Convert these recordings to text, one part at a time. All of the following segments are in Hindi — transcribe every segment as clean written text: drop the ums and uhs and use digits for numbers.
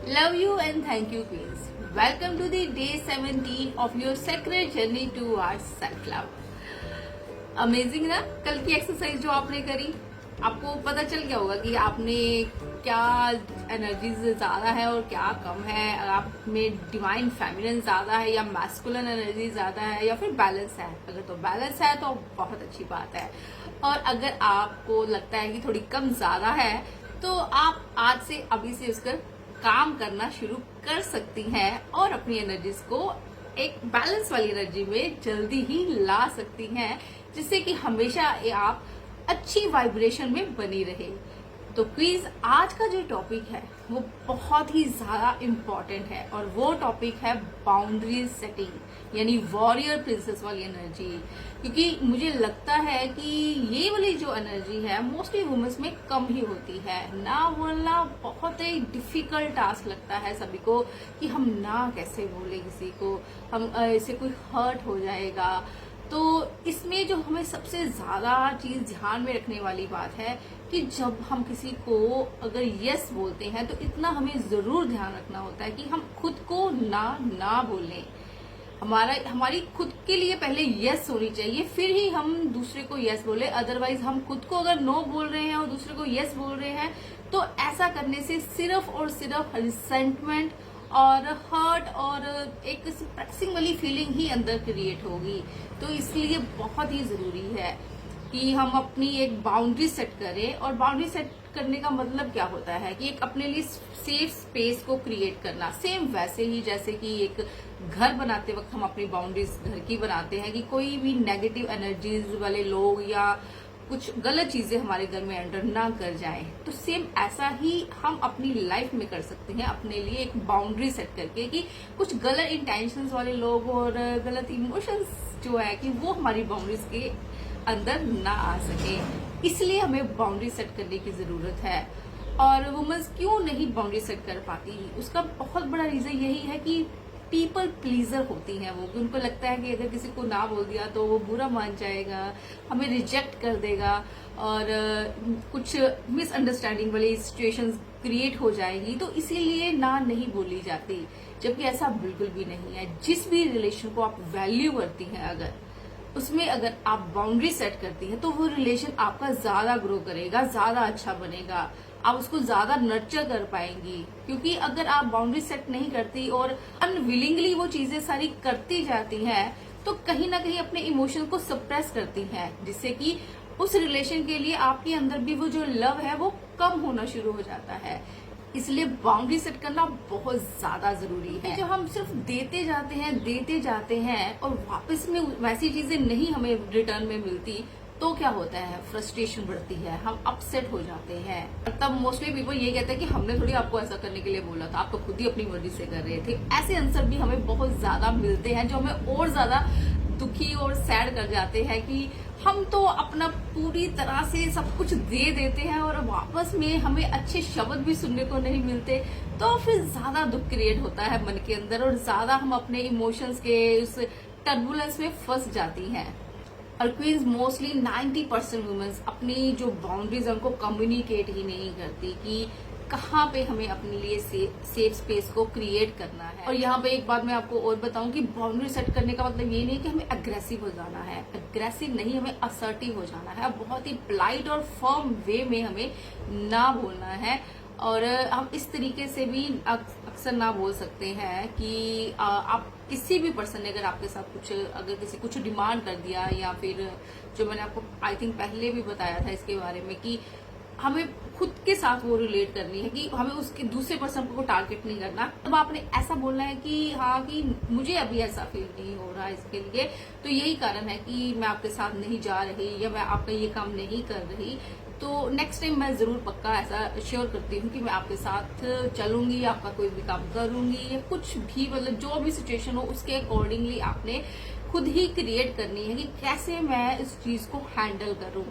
Love you and thank you, Queens. Welcome to the day 17 of your sacred journey towards self-love. Amazing ना। कल की एक्सरसाइज जो आपने करी, आपको पता चल गया होगा कि आपने क्या एनर्जीज ज्यादा है और क्या कम है। आप में डिवाइन फेमिनिन ज्यादा है या मैस्कुलिन एनर्जी ज्यादा है या फिर बैलेंस है। अगर तो बैलेंस है तो बहुत अच्छी बात है, और अगर आपको लगता है कि थोड़ी कम ज्यादा है तो आप आज से अभी से उसका काम करना शुरू कर सकती हैं और अपनी एनर्जीज को एक बैलेंस वाली एनर्जी में जल्दी ही ला सकती हैं, जिससे कि हमेशा आप अच्छी वाइब्रेशन में बनी रहे। तो क्वीज, आज का जो टॉपिक है वो बहुत ही ज्यादा इम्पोर्टेंट है, और वो टॉपिक है बाउंड्रीज सेटिंग, यानी वॉरियर प्रिंसेस वाली एनर्जी। क्योंकि मुझे लगता है कि ये वाली जो एनर्जी है मोस्टली वुमेन्स में कम ही होती है। ना बोलना बहुत ही डिफिकल्ट टास्क लगता है सभी को, कि हम ना कैसे बोले किसी को, हम इससे कोई हर्ट हो जाएगा। तो इसमें जो हमें सबसे ज्यादा चीज ध्यान में रखने वाली बात है कि जब हम किसी को अगर यस बोलते हैं तो इतना हमें जरूर ध्यान रखना होता है कि हम खुद को ना बोलें। हमारी खुद के लिए पहले यस होनी चाहिए, फिर ही हम दूसरे को यस बोले। अदरवाइज हम खुद को अगर नो बोल रहे हैं और दूसरे को यस बोल रहे हैं तो ऐसा करने से सिर्फ और सिर्फ रिसेंटमेंट और हर्ट और एक सप्रेसिंग वाली फीलिंग ही अंदर क्रिएट होगी। तो इसलिए बहुत ही जरूरी है कि हम अपनी एक बाउंड्री सेट करें। और बाउंड्री सेट करने का मतलब क्या होता है कि एक अपने लिए सेफ स्पेस को क्रिएट करना। सेम वैसे ही जैसे कि एक घर बनाते वक्त हम अपनी बाउंड्रीज घर की बनाते हैं कि कोई भी नेगेटिव एनर्जीज वाले लोग या कुछ गलत चीजें हमारे घर में एंटर ना कर जाएं। तो सेम ऐसा ही हम अपनी लाइफ में कर सकते हैं, अपने लिए एक बाउंड्री सेट करके कि कुछ गलत इंटेंशंस वाले लोग और गलत इमोशंस जो है कि वो हमारी बाउंड्रीज के अंदर ना आ सके। इसलिए हमें बाउंड्री सेट करने की जरूरत है। और वुमेन्स क्यों नहीं बाउंड्री सेट कर पाती, उसका बहुत बड़ा रीजन यही है कि पीपल प्लीजर होती हैं वो, कि उनको लगता है कि अगर किसी को ना बोल दिया तो वो बुरा मान जाएगा, हमें रिजेक्ट कर देगा, और कुछ मिसअंडरस्टैंडिंग वाली सिचुएशंस क्रिएट हो जाएगी। तो इसीलिए ना नहीं बोली जाती, जबकि ऐसा बिल्कुल भी नहीं है। जिस भी रिलेशन को आप वैल्यू करती हैं, अगर उसमें अगर आप बाउंड्री सेट करती हैं तो वो रिलेशन आपका ज्यादा ग्रो करेगा, ज्यादा अच्छा बनेगा, आप उसको ज्यादा नर्चर कर पाएंगी। क्योंकि अगर आप बाउंड्री सेट नहीं करती और अनविलिंगली वो चीजें सारी करती जाती हैं तो कहीं ना कहीं अपने इमोशन को सप्रेस करती हैं, जिससे कि उस रिलेशन के लिए आपके अंदर भी वो जो लव है वो कम होना शुरू हो जाता है। इसलिए बाउंड्री सेट करना बहुत ज्यादा जरूरी है। जो हम सिर्फ देते जाते हैं और वापस में वैसी चीजें नहीं हमें रिटर्न में मिलती, तो क्या होता है, फ्रस्ट्रेशन बढ़ती है, हम अपसेट हो जाते हैं। तब मोस्टली पीपल ये कहते हैं कि हमने थोड़ी आपको ऐसा करने के लिए बोला था, आप तो खुद ही अपनी मर्जी से कर रहे थे। ऐसे आंसर भी हमें बहुत ज्यादा मिलते हैं जो हमें और ज्यादा दुखी और सैड कर जाते हैं कि हम तो अपना पूरी तरह से सब कुछ दे देते हैं और वापस में हमें अच्छे शब्द भी सुनने को नहीं मिलते। तो फिर ज्यादा दुख क्रिएट होता है मन के अंदर, और ज्यादा हम अपने इमोशंस के उस टर्बुलेंस में फंस जाती हैं। और क्वींस, मोस्टली 90% वुमेन्स अपनी जो बाउंड्रीज है उनको कम्युनिकेट ही नहीं करती कि कहाँ पे हमें अपने लिए सेफ स्पेस को क्रिएट करना है। और यहाँ पे एक बात मैं आपको और बताऊं कि बाउंड्री सेट करने का मतलब ये नहीं कि हमें अग्रेसिव हो जाना है, अग्रेसिव नहीं, हमें असर्टिव हो जाना है। बहुत ही पोलाइट और फर्म वे में हमें ना बोलना है। और हम इस तरीके से भी अक्सर ना बोल सकते हैं कि आप किसी भी पर्सन ने अगर आपके साथ कुछ डिमांड कर दिया, या फिर जो मैंने आपको आई थिंक पहले भी बताया था इसके बारे में कि हमें खुद के साथ वो रिलेट करनी है, कि हमें उसके दूसरे पर्सन को टारगेट नहीं करना। तब आपने ऐसा बोलना है कि हाँ, कि मुझे अभी ऐसा फील नहीं हो रहा इसके लिए, तो यही कारण है कि मैं आपके साथ नहीं जा रही या मैं आपका ये काम नहीं कर रही। तो नेक्स्ट टाइम मैं जरूर पक्का ऐसा श्योर करती हूँ कि मैं आपके साथ चलूंगी, आपका कोई भी काम करूंगी, या कुछ भी मतलब जो भी सिचुएशन हो उसके अकॉर्डिंगली आपने खुद ही क्रिएट करनी है कि कैसे मैं इस चीज को हैंडल करूं।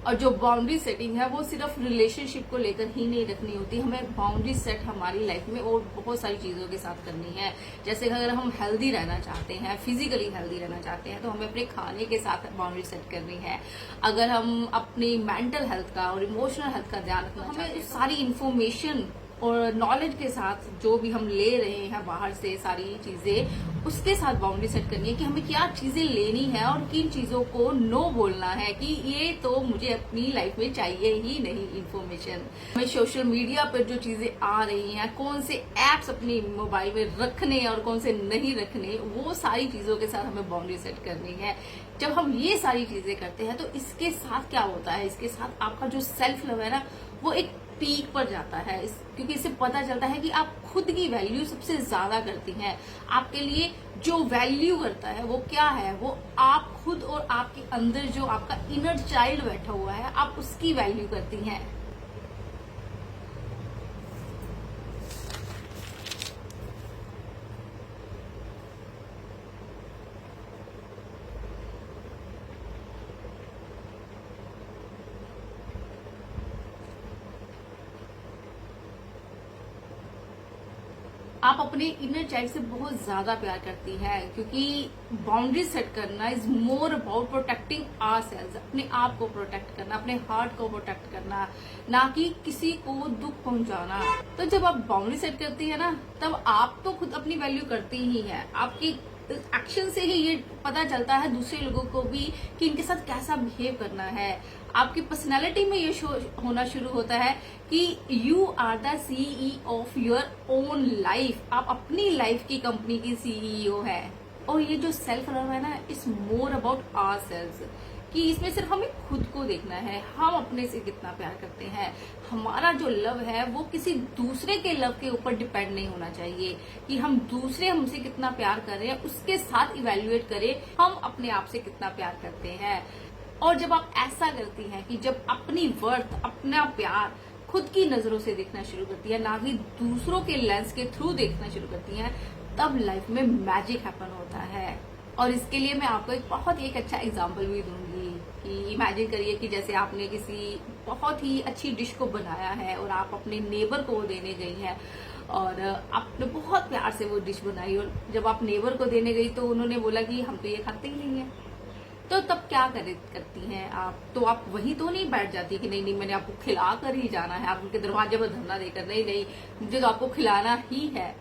और जो बाउंड्री सेटिंग है वो सिर्फ रिलेशनशिप को लेकर ही नहीं रखनी होती, हमें बाउंड्री सेट हमारी लाइफ में और बहुत सारी चीजों के साथ करनी है। जैसे अगर हम हेल्दी रहना चाहते हैं, फिजिकली हेल्दी रहना चाहते हैं, तो हमें अपने खाने के साथ बाउंड्री सेट करनी है। अगर हम अपनी मेंटल हेल्थ का और इमोशनल हेल्थ का ध्यान रखना, हमें सारी इन्फॉर्मेशन और नॉलेज के साथ जो भी हम ले रहे हैं बाहर से सारी चीजें, उसके साथ बाउंड्री सेट करनी है कि हमें क्या चीजें लेनी है और किन चीजों को नो बोलना है कि ये तो मुझे अपनी लाइफ में चाहिए ही नहीं इन्फॉर्मेशन। हमें सोशल मीडिया पर जो चीजें आ रही हैं, कौन से एप्स अपने मोबाइल में रखने और कौन से नहीं रखने, वो सारी चीजों के साथ हमें बाउंड्री सेट करनी है। जब हम ये सारी चीजें करते हैं तो इसके साथ क्या होता है, इसके साथ आपका जो सेल्फ लव है ना, वो एक पीक पर जाता है। क्योंकि इससे पता चलता है कि आप खुद की वैल्यू सबसे ज्यादा करती हैं। आपके लिए जो वैल्यू करता है वो क्या है, वो आप खुद और आपके अंदर जो आपका इनर चाइल्ड बैठा हुआ है, आप उसकी वैल्यू करती हैं। आप अपने इनर चाइल्ड से बहुत ज्यादा प्यार करती हैं, क्योंकि बाउंड्री सेट करना is more about protecting our selves, अपने आप को प्रोटेक्ट करना, अपने हार्ट को प्रोटेक्ट करना, ना कि किसी को दुख पहुंचाना। तो जब आप बाउंड्री सेट करती है ना, तब आप तो खुद अपनी वैल्यू करती ही है। आपकी एक्शन से ही ये पता चलता है दूसरे लोगों को भी कि इनके साथ कैसा बिहेव करना है। आपकी पर्सनालिटी में ये शो होना शुरू होता है कि you are the CEO of your own life. आप अपनी लाइफ की कंपनी की सीईओ है। और ये जो सेल्फ लव है ना, इट्स मोर अबाउट आवरसेल्व्स, कि इसमें सिर्फ हमें खुद को देखना है, हम अपने से कितना प्यार करते हैं। हमारा जो लव है वो किसी दूसरे के लव के ऊपर डिपेंड नहीं होना चाहिए कि हम दूसरे हमसे कितना प्यार कर रहे हैं उसके साथ इवेल्युएट करें हम अपने आप से कितना प्यार करते हैं। और जब आप ऐसा करती हैं कि जब अपनी वर्थ, अपना प्यार खुद की नजरों से देखना शुरू करती है, ना कि दूसरों के लेंस के थ्रू देखना शुरू करती हैं, तब लाइफ में मैजिक हैपन होता है। और इसके लिए मैं आपको एक अच्छा एग्जाम्पल भी दूंगी कि इमेजिन करिए कि जैसे आपने किसी बहुत ही अच्छी डिश को बनाया है और आप अपने नेबर को वो देने गई हैं, और आपने बहुत प्यार से वो डिश बनाई, और जब आप नेबर को देने गई तो उन्होंने बोला कि हम तो ये खाते ही नहीं है। तो तब क्या करती हैं आप? तो आप वहीं तो नहीं बैठ जाती कि नहीं मैंने आपको खिला कर ही जाना है, आप उनके दरवाजे पर धरना देकर नहीं मुझे तो आपको खिलाना ही है।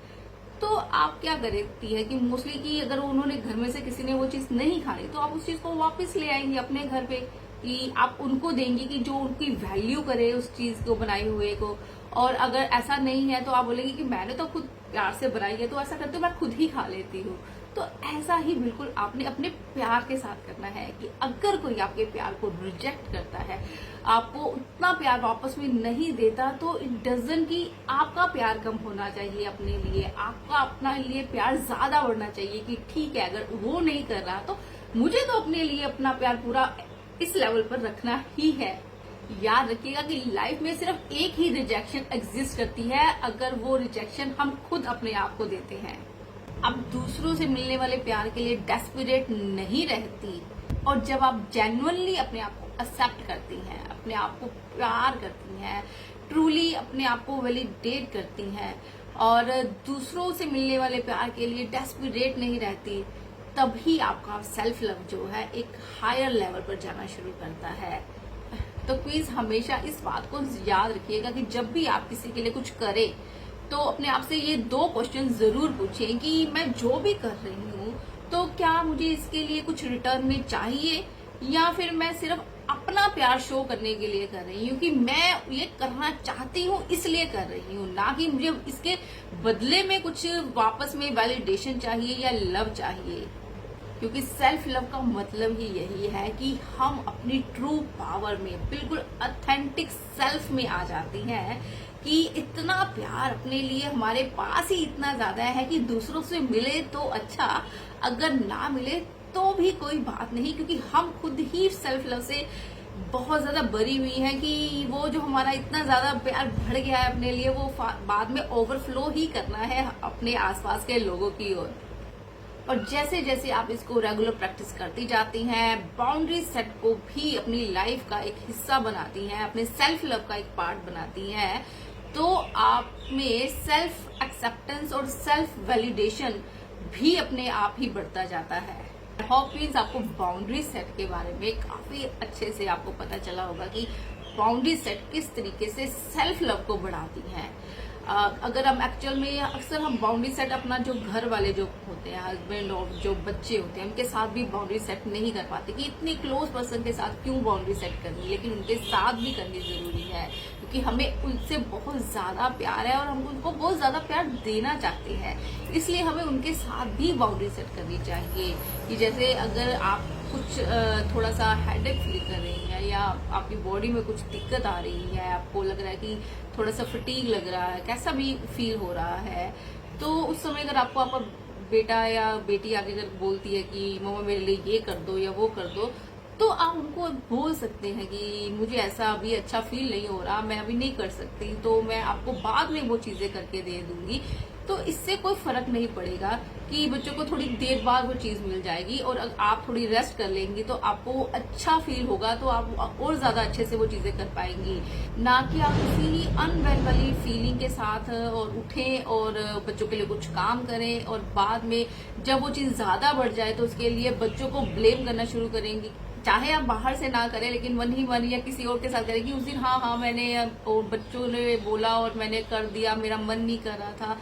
तो आप क्या करती है कि मोस्टली कि अगर उन्होंने घर में से किसी ने वो चीज नहीं खाई तो आप उस चीज को वापस ले आएंगी अपने घर पे, कि आप उनको देंगी कि जो उनकी वैल्यू करे उस चीज को बनाए हुए को। और अगर ऐसा नहीं है तो आप बोलेंगी कि मैंने तो खुद प्यार से बनाई है, तो ऐसा करते हो मैं खुद ही खा लेती हूँ। तो ऐसा ही बिल्कुल आपने अपने प्यार के साथ करना है कि अगर कोई आपके प्यार को रिजेक्ट करता है, आपको उतना प्यार वापस में नहीं देता, तो इट डजंट कि आपका प्यार कम होना चाहिए अपने लिए, आपका अपना लिए प्यार ज्यादा बढ़ना चाहिए कि ठीक है अगर वो नहीं कर रहा तो मुझे तो अपने लिए अपना प्यार पूरा इस लेवल पर रखना ही है। याद रखिएगा कि लाइफ में सिर्फ एक ही रिजेक्शन एग्जिस्ट करती है, अगर वो रिजेक्शन हम खुद अपने आप को देते हैं। अब दूसरों से मिलने वाले प्यार के लिए डेस्परेट नहीं रहती, और जब आप जेन्युइनली अपने आप को एक्सेप्ट करती हैं, अपने आप को प्यार करती हैं, ट्रूली अपने आप को वैलिडेट करती हैं और दूसरों से मिलने वाले प्यार के लिए डेस्परेट नहीं रहती, तभी आपका सेल्फ लव जो है एक हायर लेवल पर जाना शुरू करता है। तो प्लीज हमेशा इस बात को याद रखिएगा कि जब भी आप किसी के लिए कुछ करें तो अपने आप से ये 2 क्वेश्चन जरूर पूछें कि मैं जो भी कर रही हूँ तो क्या मुझे इसके लिए कुछ रिटर्न में चाहिए, या फिर मैं सिर्फ अपना प्यार शो करने के लिए कर रही हूँ कि मैं ये करना चाहती हूँ इसलिए कर रही हूँ, ना कि मुझे इसके बदले में कुछ वापस में वैलिडेशन चाहिए या लव चाहिए। क्योंकि सेल्फ लव का मतलब ही यही है कि हम अपनी ट्रू पावर में बिल्कुल ऑथेंटिक सेल्फ में आ जाती हैं, कि इतना प्यार अपने लिए हमारे पास ही इतना ज्यादा है कि दूसरों से मिले तो अच्छा, अगर ना मिले तो भी कोई बात नहीं, क्योंकि हम खुद ही सेल्फ लव से बहुत ज्यादा भरी हुई है कि वो जो हमारा इतना ज्यादा प्यार बढ़ गया है अपने लिए, वो बाद में ओवरफ्लो ही करना है अपने आसपास के लोगों की ओर। और जैसे जैसे आप इसको रेगुलर प्रैक्टिस करती जाती हैं, बाउंड्री सेट को भी अपनी लाइफ का एक हिस्सा बनाती हैं, अपने सेल्फ लव का एक पार्ट बनाती हैं, तो आप में सेल्फ एक्सेप्टेंस और सेल्फ वैलिडेशन भी अपने आप ही बढ़ता जाता है। होप मीन्स आपको बाउंड्री सेट के बारे में काफी अच्छे से आपको पता चला होगा कि बाउंड्री सेट किस तरीके से सेल्फ लव को बढ़ाती हैं। अगर हम एक्चुअल में अक्सर हम बाउंड्री सेट अपना जो घर वाले जो होते हैं, हस्बैंड और जो बच्चे होते हैं, उनके साथ भी बाउंड्री सेट नहीं कर पाते कि इतने क्लोज पर्सन के साथ क्यों बाउंड्री सेट करनी, लेकिन उनके साथ भी करनी जरूरी है क्योंकि हमें उनसे बहुत ज्यादा प्यार है और हम उनको बहुत ज्यादा प्यार देना चाहते हैं, इसलिए हमें उनके साथ भी बाउंड्री सेट करनी चाहिए। कि जैसे अगर आप कुछ थोड़ा सा हेडेक फील कर रही हैं या आपकी बॉडी में कुछ दिक्कत आ रही है, आपको लग रहा है कि थोड़ा सा फटीग लग रहा है, कैसा भी फील हो रहा है, तो उस समय अगर आपको आपका बेटा या बेटी आगे अगर बोलती है कि मम्मा मेरे लिए ये कर दो या वो कर दो, तो आप उनको बोल सकते हैं कि मुझे ऐसा अभी अच्छा फील नहीं हो रहा, मैं अभी नहीं कर सकती, तो मैं आपको बाद में वो चीजें करके दे दूंगी। तो इससे कोई फर्क नहीं पड़ेगा कि बच्चों को थोड़ी देर बाद वो चीज मिल जाएगी और अगर आप थोड़ी रेस्ट कर लेंगी तो आपको अच्छा फील होगा, तो आप और ज्यादा अच्छे से वो चीजें कर पाएंगी, ना कि आप किसी ही अनवेल वाली फीलिंग के साथ और उठें और बच्चों के लिए कुछ काम करें और बाद में जब वो चीज ज्यादा बढ़ जाए तो उसके लिए बच्चों को ब्लेम करना शुरू करेंगी। चाहे आप बाहर से ना करें लेकिन मन ही मन या किसी और के साथ करें कि उस दिन हाँ मैंने और बच्चों ने बोला और मैंने कर दिया, मेरा मन नहीं कर रहा था,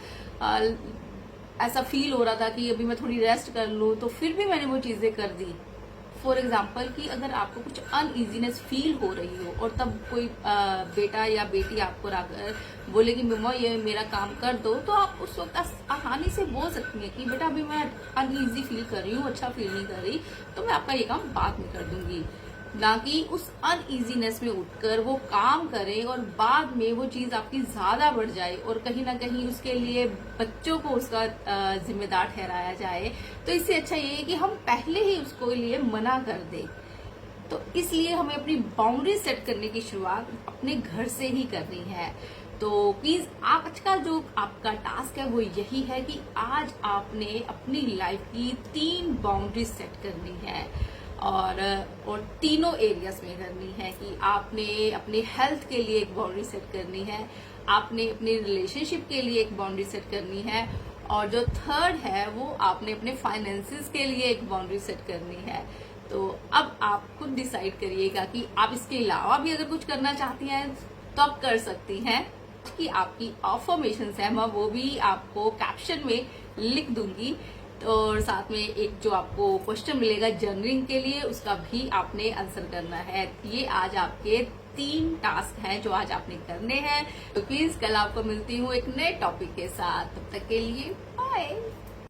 ऐसा फील हो रहा था कि अभी मैं थोड़ी रेस्ट कर लूं, तो फिर भी मैंने वो चीजें कर दी। फॉर एग्जाम्पल कि अगर आपको कुछ अनइजीनेस फील हो रही हो और तब कोई बेटा या बेटी आपको आकर बोले कि मम्मा ये मेरा काम कर दो, तो आप उस वक्त आसानी से बोल सकती हैं कि बेटा अभी मैं अनइजी फील कर रही हूँ, अच्छा फील नहीं कर रही, तो मैं आपका ये काम बाद में कर दूंगी, ना कि उस अनइजीनेस में उठकर वो काम करें और बाद में वो चीज आपकी ज्यादा बढ़ जाए और कहीं ना कहीं उसके लिए बच्चों को उसका जिम्मेदार ठहराया जाए। तो इससे अच्छा ये है कि हम पहले ही उसको लिए मना कर दें। तो इसलिए हमें अपनी बाउंड्री सेट करने की शुरुआत अपने घर से ही करनी है। तो प्लीज आज का जो आपका टास्क है वो यही है कि आज आपने अपनी लाइफ की 3 बाउंड्री सेट करनी है और तीनों एरियाज में करनी है कि आपने अपने हेल्थ के लिए एक बाउंड्री सेट करनी है, आपने अपने रिलेशनशिप के लिए एक बाउंड्री सेट करनी है और जो थर्ड है वो आपने अपने फाइनेंसेस के लिए एक बाउंड्री सेट करनी है। तो अब आप खुद डिसाइड करिएगा कि आप इसके अलावा भी अगर कुछ करना चाहती हैं तो आप कर सकती हैं। कि आपकी अफर्मेशंस है मैं वो भी आपको कैप्शन में लिख दूंगी और साथ में एक जो आपको क्वेश्चन मिलेगा जर्नलिंग के लिए उसका भी आपने आंसर करना है। ये आज आपके 3 टास्क हैं जो आज आपने करने हैं। तो प्लीज कल आपको मिलती हूँ एक नए टॉपिक के साथ, तब तक के लिए बाय।